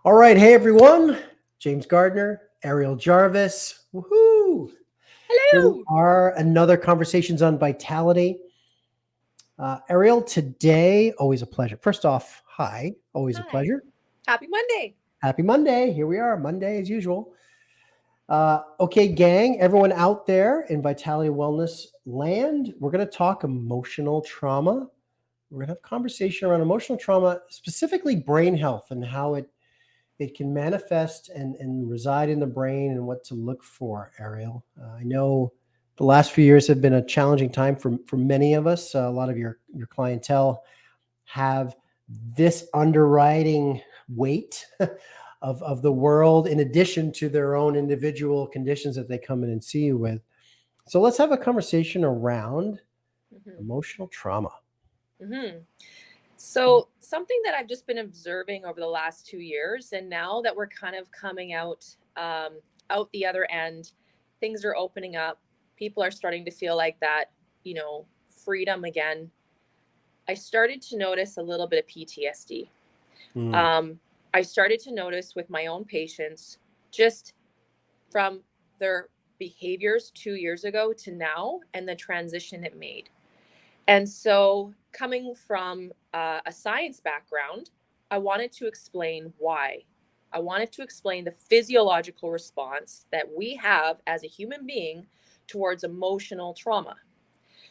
All right. Hey, everyone. James Gardner, Ariel Jarvis. Woohoo. Here we Hello. are. Another Conversations on Vitality. Ariel, today, always a pleasure. First off, hi. Always a Hi. pleasure. Happy Monday. Happy Monday. Here we are. Monday as usual. Okay, gang, everyone out there in Vitality Wellness land, we're going to talk emotional trauma. We're going to have a conversation around emotional trauma, specifically brain health and how it can manifest and reside in the brain and what to look for, Ariel. I know the last few years have been a challenging time for many of us. A lot of your clientele have this underwriting weight of the world in addition to their own individual conditions that they come in and see you with. So let's have a conversation around hmm emotional trauma. hmm So, something that I've just been observing over the last 2 years, and now that we're kind of coming out the other end, things are opening up. People are starting to feel like that, freedom again. I started to notice a little bit of PTSD. Mm, Um, I started to notice with my own patients, just from their behaviors 2 years ago to now, and the transition it made. And so, coming from a science background, I wanted to explain why. I wanted to explain the physiological response that we have as a human being towards emotional trauma.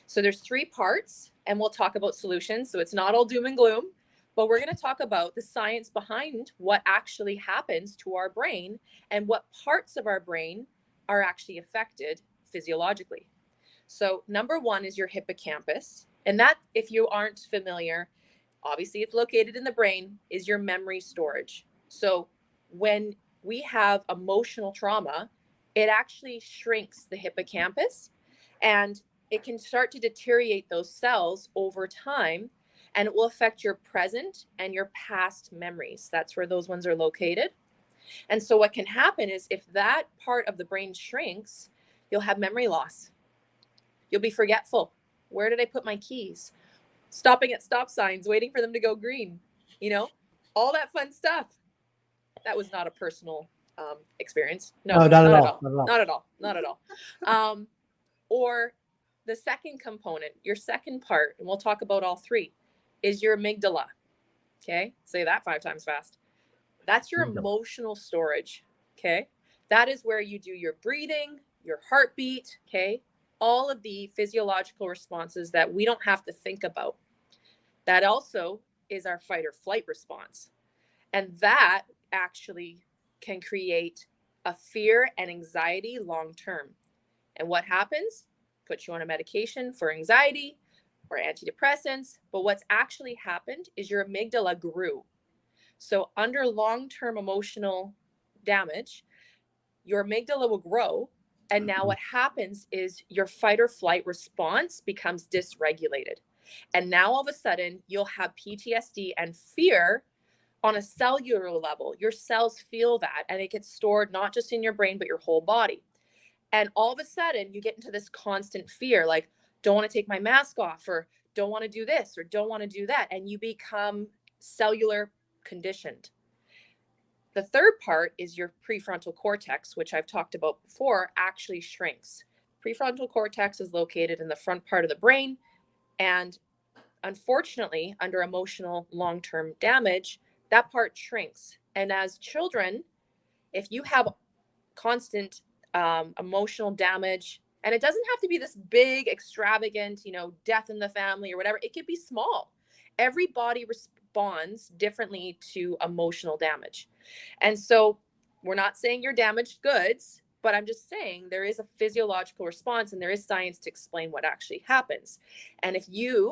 So there's three parts, and we'll talk about solutions. So it's not all doom and gloom, but we're going to talk about the science behind what actually happens to our brain and what parts of our brain are actually affected physiologically. So, number one is your hippocampus. And that, if you aren't familiar, obviously it's located in the brain, is your memory storage. So, when we have emotional trauma, it actually shrinks the hippocampus and it can start to deteriorate those cells over time, and it will affect your present and your past memories. That's where those ones are located. And so, what can happen is if that part of the brain shrinks, you'll have memory loss. You'll be forgetful. Where did I put my keys? Stopping at stop signs, waiting for them to go green, you know, all that fun stuff. That was not a personal experience. No, no, not at not at all. all. Not at all. Not at all. Not at all. Um, or the second component, your second part, and we'll talk about all three, is your amygdala. Okay. Say that 5 times fast. That's your Amygdala. emotional storage. Okay. That is where you do your breathing, your heartbeat. Okay. All of the physiological responses that we don't have to think about. That also is our fight or flight response. And that actually can create a fear and anxiety long term. And what happens? Put you on a medication for anxiety or antidepressants. But what's actually happened is your amygdala grew. So, under long term emotional damage, your amygdala will grow. And now, what happens is your fight or flight response becomes dysregulated. And now, all of a sudden, you'll have PTSD and fear on a cellular level. Your cells feel that, and it gets stored not just in your brain, but your whole body. And all of a sudden, you get into this constant fear like, don't want to take my mask off, or don't want to do this, or don't want to do that. And you become cellular conditioned. The third part is your prefrontal cortex, which I've talked about before, actually shrinks. Prefrontal cortex is located in the front part of the brain. And unfortunately, under emotional long term damage, that part shrinks. And as children, if you have constant emotional damage, and it doesn't have to be this big, extravagant, death in the family or whatever, it could be small. Every body responds differently to emotional damage. And so we're not saying you're damaged goods, but I'm just saying there is a physiological response and there is science to explain what actually happens. And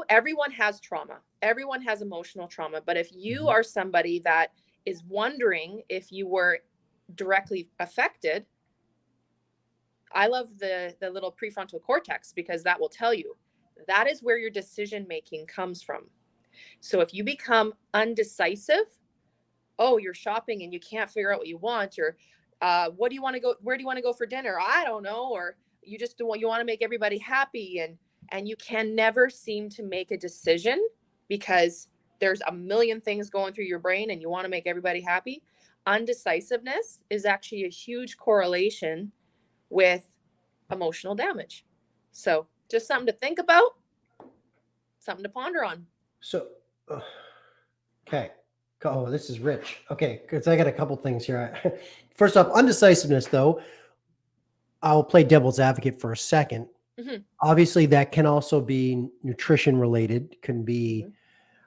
everyone has trauma, everyone has emotional trauma, but if you Mhm. are somebody that is wondering if you were directly affected, I love the little prefrontal cortex because that will tell you that is where your decision making comes from. So if you become undecisive, oh, you're shopping and you can't figure out what you want, or what do you want to go? Where do you want to go for dinner? I don't know. Or you want to make everybody happy, and you can never seem to make a decision because there's a million things going through your brain and you want to make everybody happy. Undecisiveness is actually a huge correlation with emotional damage. So just something to think about, something to ponder on. So, okay. Oh, this is rich. Okay, because I got a couple things here. First off, undecisiveness, though, I'll play devil's advocate for a second. Mhm. Obviously, that can also be nutrition related, can be, Mhm.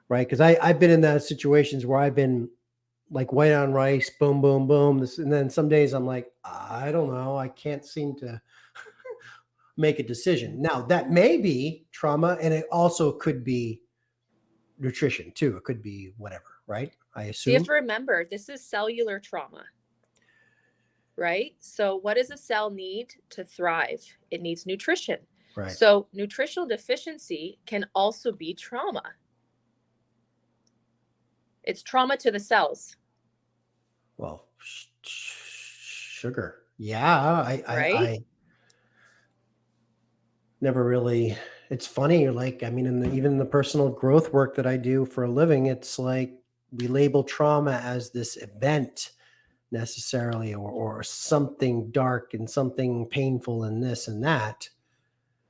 right? Because I've been in that situations where I've been like white on rice, boom, boom, boom. This, and then some days I'm like, I don't know, I can't seem to make a decision. Now, that may be trauma, and it also could be nutrition too. It could be whatever, right? I So you have assume. to remember, this is cellular trauma, right? So what does a cell need to thrive? It needs nutrition. Right. So nutritional deficiency can also be trauma. It's trauma to the cells, Well, sugar. Yeah, right? I never really. It's funny, like I mean, even in the personal growth work that I do for a living, it's like we label trauma as this event necessarily, or something dark and something painful and this and that.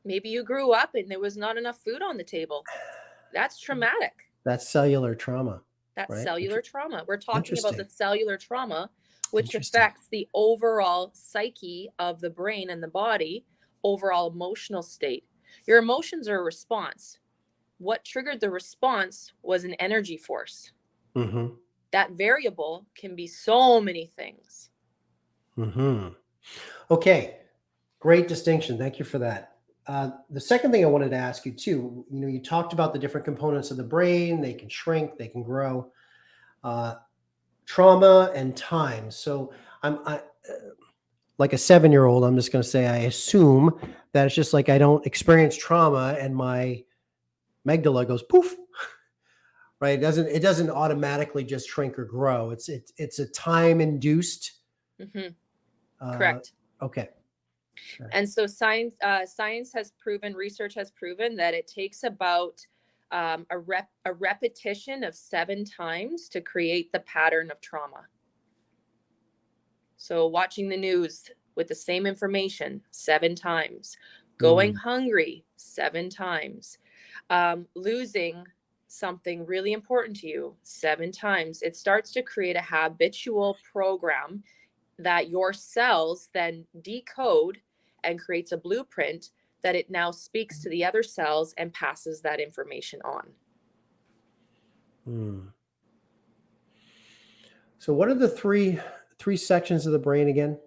Maybe you grew up and there was not enough food on the table. That's traumatic. That's cellular trauma, That's right? cellular trauma. We're talking about the Interesting. cellular trauma, which Interesting. affects the overall psyche of the brain and the body, overall emotional state. Your emotions are a response. What triggered the response was an energy force. Mm-hmm. That variable can be so many things. Mm-hmm. Okay. Great distinction. Thank you for that. The second thing I wanted to ask you too, you talked about the different components of the brain. They can shrink, they can grow. Trauma and time. So like a 7-year-old. I'm just going to say I assume that it's just like I don't experience trauma and my amygdala goes poof. Right? It doesn't automatically just shrink or grow. It's a time induced. Mm-hmm. Uh, Correct. okay. Okay. And so science has proven, research has proven that it takes about a repetition of 7 times to create the pattern of trauma. So watching the news with the same information 7 times, going hungry 7 times, losing something really important to you 7 times, it starts to create a habitual program that your cells then decode and creates a blueprint that it now speaks to the other cells and passes that information on. Hmm. So what are the three sections of the brain again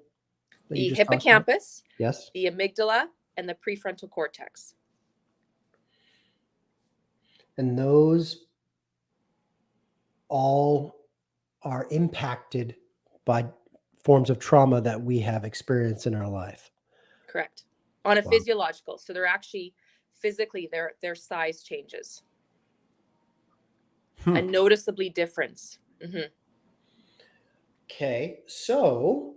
that you The just talked about? hippocampus, Yes. the amygdala, and the prefrontal cortex. And those all are impacted by forms of trauma that we have experienced in our life. Correct. On a Wow. physiological. So they're actually physically their size changes. A Hmm. noticeably difference. Mm-hmm. Okay. So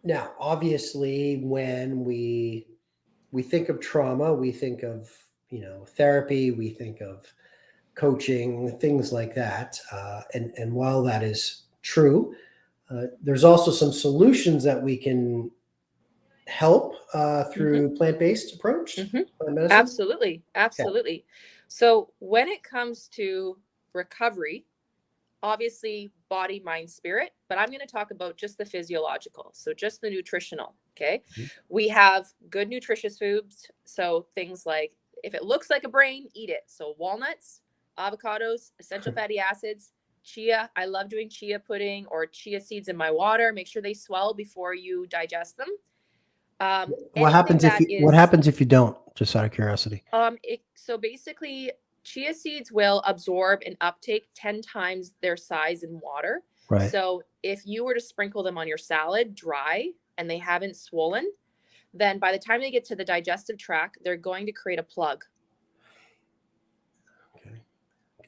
now, obviously, when we think of trauma, we think of therapy, we think of coaching, things like that. And while that is true, there's also some solutions that we can help Mm-hmm. through plant-based approach, Mm-hmm. plant medicine. Absolutely. Okay. Absolutely. So when it comes to recovery, obviously body, mind, spirit, but I'm going to talk about just the physiological. So just the nutritional. Okay. Mhm. We have good nutritious foods. So things like, if it looks like a brain, eat it. So walnuts, avocados, essential fatty acids, chia. I love doing chia pudding or chia seeds in my water. Make sure they swell before you digest them. What Anything happens if that you what is happens if you don't? Just out of curiosity. so basically, chia seeds will absorb and uptake 10 times their size in water. Right. So if you were to sprinkle them on your salad dry and they haven't swollen, then by the time they get to the digestive tract, they're going to create a plug. Okay.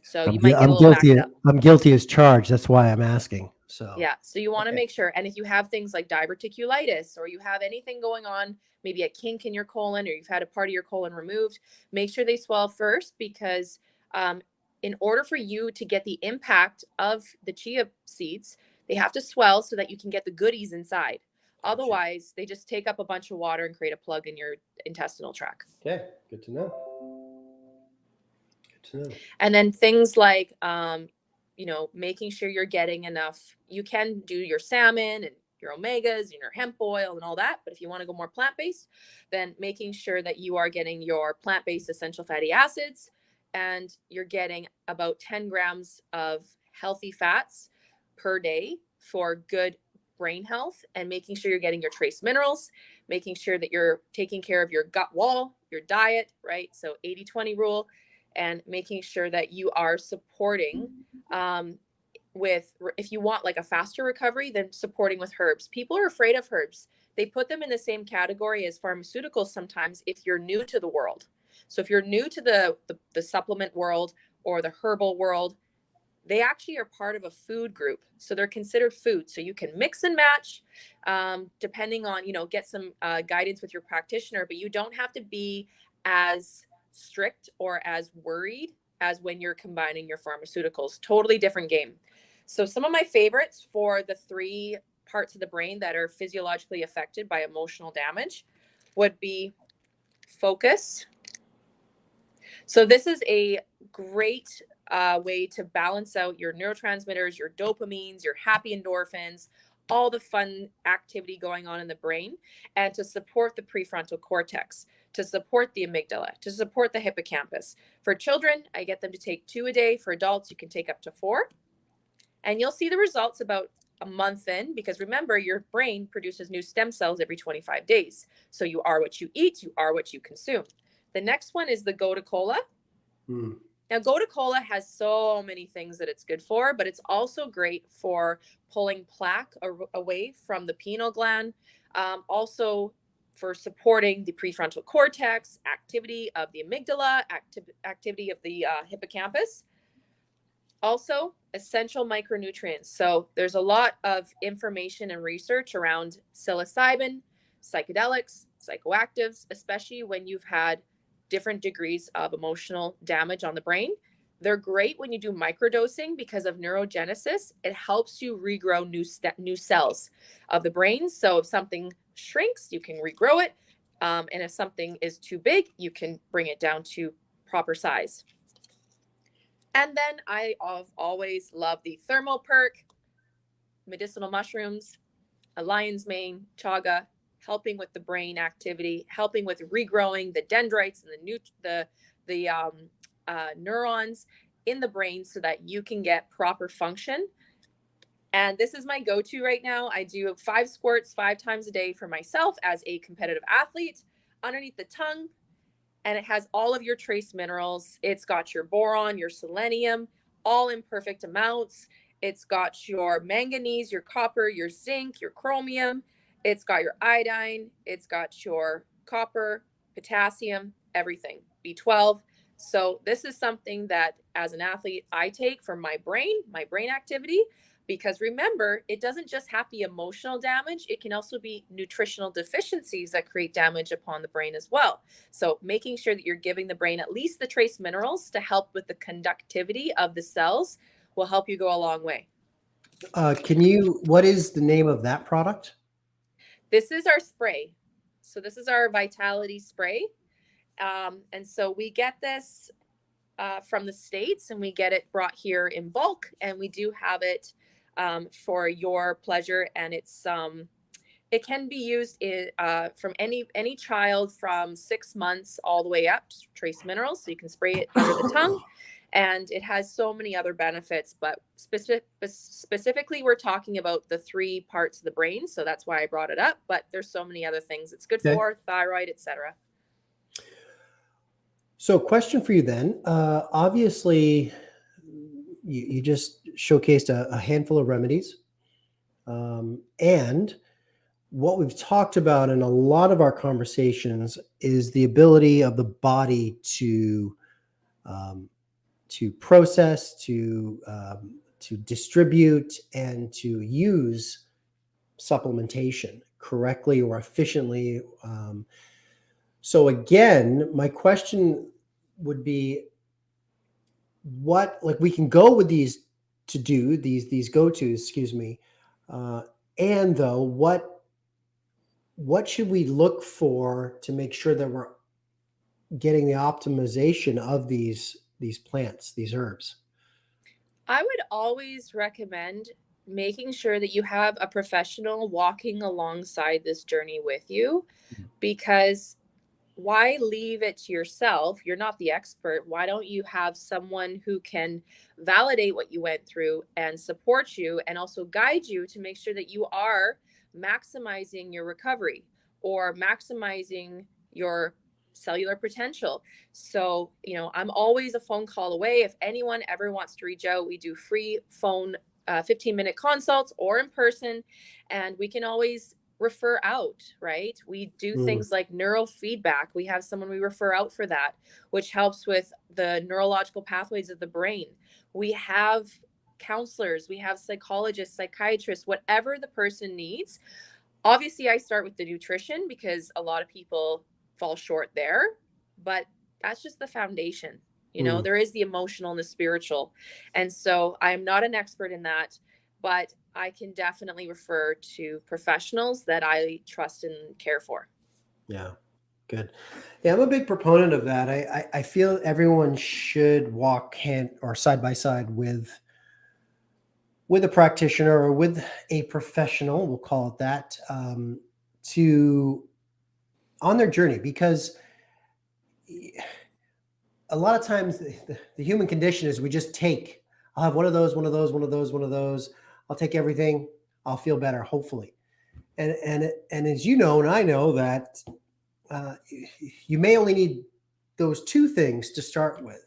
So you might get a I'm little guilty. backed up. I'm guilty as charged. That's why I'm asking. So Yeah. So you want to okay. make sure. And if you have things like diverticulitis or you have anything going on, maybe a kink in your colon or you've had a part of your colon removed, make sure they swell first because um, in order for you to get the impact of the chia seeds, they have to swell so that you can get the goodies inside. Otherwise, they just take up a bunch of water and create a plug in your intestinal tract. Okay, good to know. Good to know. And then things like, making sure you're getting enough. You can do your salmon and your omegas and your hemp oil and all that. But if you want to go more plant-based, then making sure that you are getting your plant-based essential fatty acids and you're getting about 10 grams of healthy fats per day for good brain health, and making sure you're getting your trace minerals, making sure that you're taking care of your gut wall, your diet, right? So 80-20 rule, and making sure that you are supporting if you want like a faster recovery, then supporting with herbs. People are afraid of herbs. They put them in the same category as pharmaceuticals sometimes if you're new to the world. So if you're new to the supplement world or the herbal world, they actually are part of a food group. So they're considered food. So you can mix and match depending on, get some guidance with your practitioner, but you don't have to be as strict or as worried as when you're combining your pharmaceuticals. Totally different game. So some of my favorites for the 3 parts of the brain that are physiologically affected by emotional damage would be focus. So this is a great way to balance out your neurotransmitters, your dopamines, your happy endorphins, all the fun activity going on in the brain, and to support the prefrontal cortex, to support the amygdala, to support the hippocampus. For children, I get them to take 2 a day. For adults, you can take up to 4. And you'll see the results about a month in, because remember, your brain produces new stem cells every 25 days. So you are what you eat, you are what you consume. The next one is the Gotu Kola. Now, Gotu Kola has so many things that it's good for, but it's also great for pulling plaque away from the pineal gland. Also for supporting the prefrontal cortex, activity of the amygdala, activity of the hippocampus. Also, essential micronutrients. So there's a lot of information and research around psilocybin, psychedelics, psychoactives, especially when you've had different degrees of emotional damage on the brain. They're great when you do microdosing because of neurogenesis. It helps you regrow new cells of the brain. So if something shrinks, you can regrow it. And if something is too big, you can bring it down to proper size. And then I have always loved the thermal perk, medicinal mushrooms, a lion's mane, chaga, helping with the brain activity, helping with regrowing the dendrites and the neurons in the brain so that you can get proper function. And this is my go-to right now. I do 5 squirts 5 times a day for myself as a competitive athlete underneath the tongue. And it has all of your trace minerals. It's got your boron, your selenium, all in perfect amounts. It's got your manganese, your copper, your zinc, your chromium. It's got your iodine. It's got your copper, potassium, everything, B12. So this is something that as an athlete, I take for my brain activity. Because remember, it doesn't just have the emotional damage. It can also be nutritional deficiencies that create damage upon the brain as well. So making sure that you're giving the brain at least the trace minerals to help with the conductivity of the cells will help you go a long way. What is the name of that product? This is our spray. So this is our Vitality spray. And so we get this from the States, and we get it brought here in bulk, and we do have it for your pleasure. And it can be used from any child from 6 months all the way up, trace minerals. So you can spray it under the tongue, and it has so many other benefits, but specifically we're talking about the 3 parts of the brain. So that's why I brought it up, but there's so many other things it's good for, thyroid, etc. So question for you then, obviously you just showcased a handful of remedies. And what we've talked about in a lot of our conversations is the ability of the body to process, to distribute, and to use supplementation correctly or efficiently. So again, my question would be, what, like, we can go with these to do these go-tos, excuse me. Uh, and though, what should we look for to make sure that we're getting the optimization of these plants, these herbs? I would always recommend making sure that you have a professional walking alongside this journey with you, because why leave it to yourself? You're not the expert. Why don't you have someone who can validate what you went through and support you and also guide you to make sure that you are maximizing your recovery or maximizing your cellular potential? So, I'm always a phone call away. If anyone ever wants to reach out, we do free phone 15-minute consults or in person, and we can always refer out, right? We do Mm, things like neurofeedback. We have someone we refer out for that, which helps with the neurological pathways of the brain. We have counselors, we have psychologists, psychiatrists, whatever the person needs. Obviously, I start with the nutrition because a lot of people fall short there, but that's just the foundation. mm, There is the emotional and the spiritual. And so I'm not an expert in that, but I can definitely refer to professionals that I trust and care for. yeah, good. Yeah, I'm a big proponent of that. I feel everyone should walk hand or side by side with a practitioner or with a professional, we'll call it that, to on their journey, because a lot of times the human condition is we just take. I'll have one of those, one of those, one of those, one of those. I'll take everything. I'll feel better, hopefully. And as you know, and I know that uh, you may only need those two things to start with,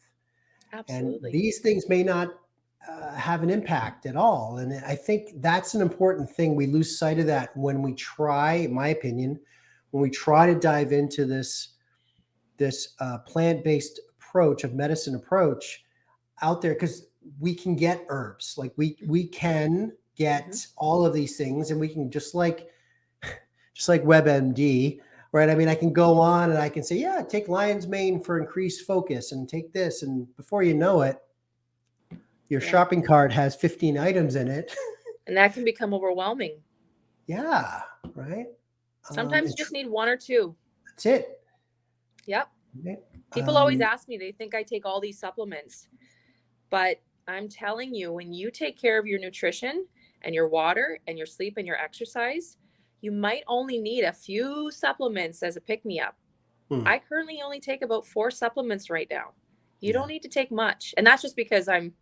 and Absolutely. these things may not have an impact at all. And I think that's an important thing. We lose sight of that when we try, in my opinion, when we try to dive into this plant-based approach of medicine approach out there, because we can get herbs, like we can Hmm. get all of these things, and we can just like WebMD, right? I mean, I can go on and I can say, yeah, take lion's mane for increased focus, and take this, and before you know it, your Yeah. shopping cart has 15 items in it. And that can become overwhelming. Yeah, right. Sometimes And you just need one or two. that's it. Yep. Right? People always Um, ask me, they think I take all these supplements. But I'm telling you, when you take care of your nutrition and your water and your sleep and your exercise, you might only need a few supplements as a pick me up. hmm, I currently only take about 4 supplements right now. You yeah, don't need to take much. And that's just because I'm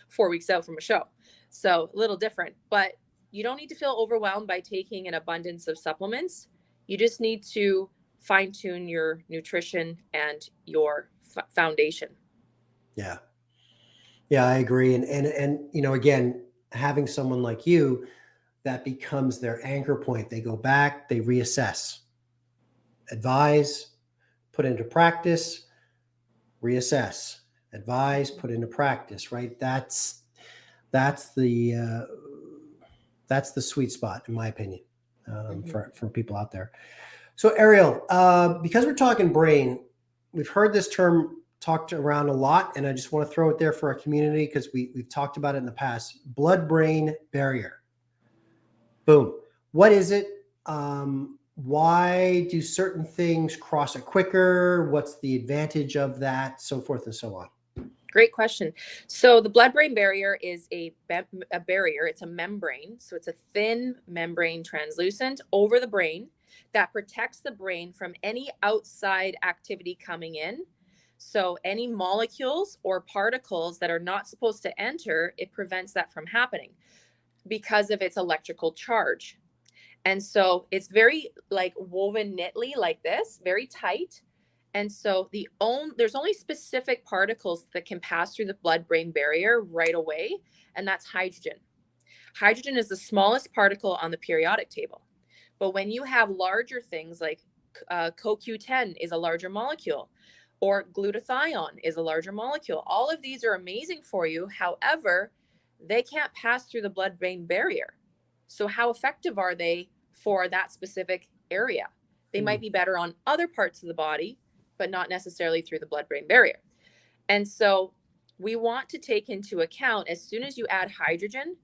4 weeks out from a show. So a little different. But you don't need to feel overwhelmed by taking an abundance of supplements. You just need to fine tune your nutrition and your foundation. yeah, yeah. I agree. And again, having someone like you, that becomes their anchor point. They go back, they reassess, advise, put into practice, reassess, advise, Mhm. put into practice. Right. That's the that's the sweet spot, in my opinion, Mhm. for people out there. So, Ariel, because we're talking brain, we've heard this term talked around a lot, and I just want to throw it there for our community because we've talked about it in the past. Blood-brain barrier. Boom. What is it? Why do certain things cross it quicker? What's the advantage of that? So forth and so on. Great question. So the blood-brain barrier is a barrier. It's a membrane. So it's a thin membrane, translucent over the brain, that protects the brain from any outside activity coming in. So any molecules or particles that are not supposed to enter, it prevents that from happening because of its electrical charge. And so it's very like woven knitly like this, very tight. And so there's only specific particles that can pass through the blood-brain barrier right away, and that's hydrogen. Hydrogen is the smallest particle on the periodic table. But when you have larger things like CoQ10 is a larger molecule, or glutathione is a larger molecule, all of these are amazing for you. However, they can't pass through the blood-brain barrier. So how effective are they for that specific area? They Hmm. might be better on other parts of the body, but not necessarily through the blood-brain barrier. And so we want to take into account, as soon as you add hydrogen,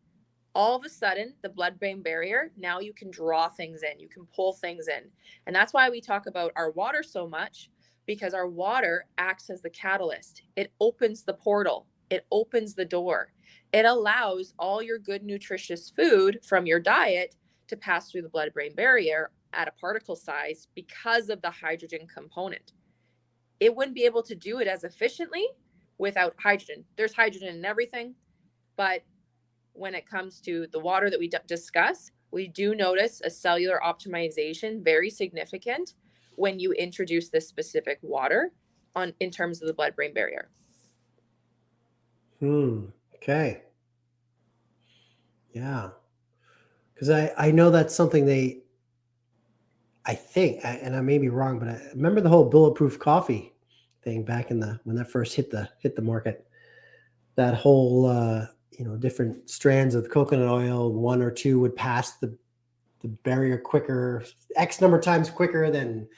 all of a sudden the blood-brain barrier, now you can draw things in, you can pull things in. And that's why we talk about our water so much, because our water acts as the catalyst. It opens the portal, it opens the door, it allows all your good nutritious food from your diet to pass through the blood-brain barrier at a particle size because of the hydrogen component. It wouldn't be able to do it as efficiently without hydrogen. There's hydrogen in everything, but when it comes to the water that we discuss, we do notice a cellular optimization, very significant, when you introduce this specific water in terms of the blood-brain barrier. Okay. Yeah. Because I know that's something I think, and I may be wrong, but I remember the whole bulletproof coffee thing back when that first hit the market. That whole different strands of coconut oil, one or two would pass the barrier quicker, X number of times quicker than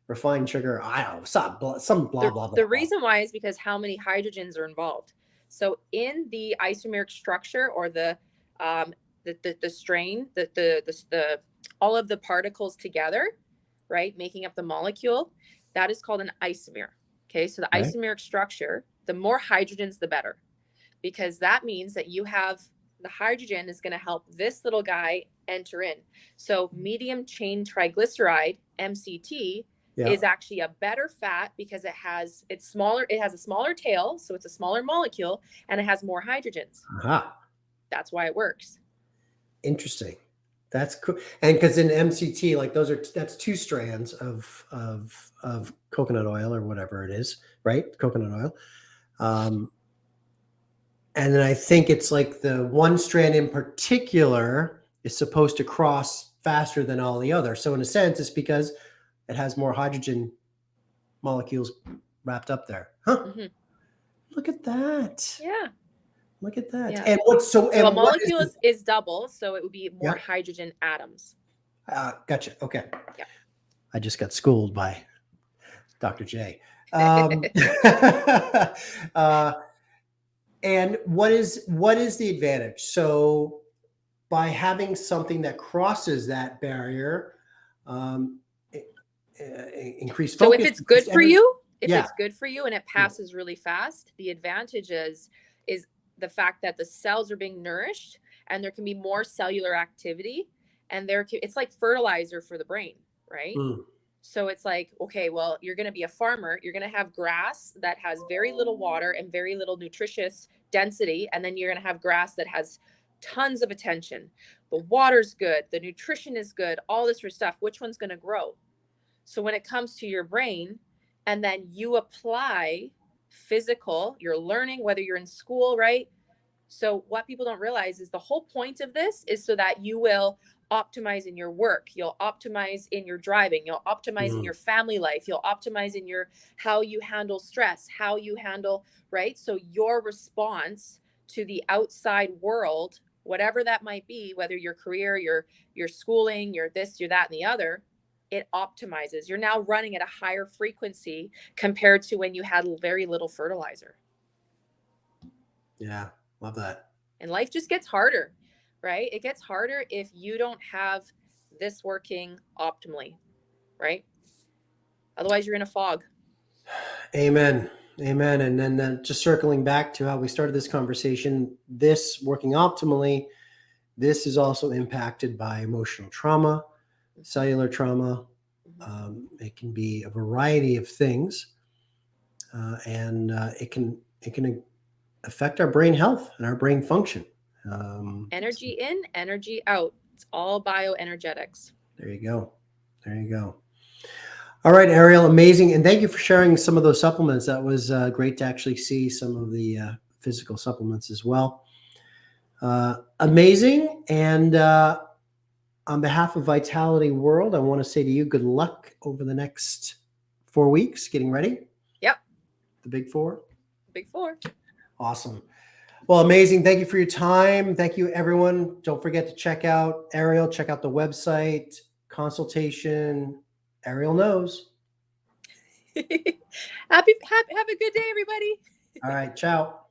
refined sugar. I don't know, some blah blah blah. The reason why is because how many hydrogens are involved. So in the isomeric structure, or the strain, the all of the particles together, right, making up the molecule, that is called an isomer. Okay, so the isomeric structure, the more hydrogens, the better, because that means that you have the hydrogen is going to help this little guy enter in. So medium chain triglyceride, MCT, is actually a better fat because it's smaller. It has a smaller tail, so it's a smaller molecule, and it has more hydrogens. That's why it works. Interesting. That's cool. And because in MCT, like that's two strands of coconut oil or whatever it is, right? Coconut oil. And then I think it's like the one strand in particular is supposed to cross faster than all the others. So in a sense, it's because it has more hydrogen molecules wrapped up there. Mm-hmm. Look at that. Yeah. Look at that. Yeah. And so a molecule is double, so it would be more hydrogen atoms. Gotcha. Okay. Yeah. I just got schooled by Dr. J. And what is the advantage? So by having something that crosses that barrier, increase focus. So if it's good for you, it's good for you and it passes really fast, the advantage is the fact that the cells are being nourished and there can be more cellular activity, and it's like fertilizer for the brain, right? So it's like, okay, well, you're going to be a farmer. You're going to have grass that has very little water and very little nutritious density. And then you're going to have grass that has tons of attention. The water's good. The nutrition is good. All this sort of stuff. Which one's going to grow? So when it comes to your brain, and then you apply physical, you're learning, whether you're in school, right? So what people don't realize is the whole point of this is so that you will optimize in your work, you'll optimize in your driving, you'll optimize in your family life, you'll optimize in how you handle stress, how you handle, right? So your response to the outside world, whatever that might be, whether your career, your schooling, your this, your that, and the other, it optimizes. You're now running at a higher frequency compared to when you had very little fertilizer. Yeah, love that. And life just gets harder, right? It gets harder if you don't have this working optimally, right? Otherwise, you're in a fog. Amen. Amen. And then just circling back to how we started this conversation, this working optimally, this is also impacted by emotional trauma, cellular trauma. It can be a variety of things, and it can affect our brain health and our brain function. Energy in, energy out. It's all bioenergetics. There you go. There you go. All right, Ariel, amazing. And thank you for sharing some of those supplements. That was great to actually see some of the physical supplements as well. Amazing. And on behalf of Vitality World, I want to say to you, good luck over the next 4 weeks getting ready. Yep. The Big Four. Big Four. Awesome. Well, amazing. Thank you for your time. Thank you, everyone. Don't forget to check out Ariel. Check out the website, consultation. Ariel knows. Have a good day, everybody. All right. Ciao.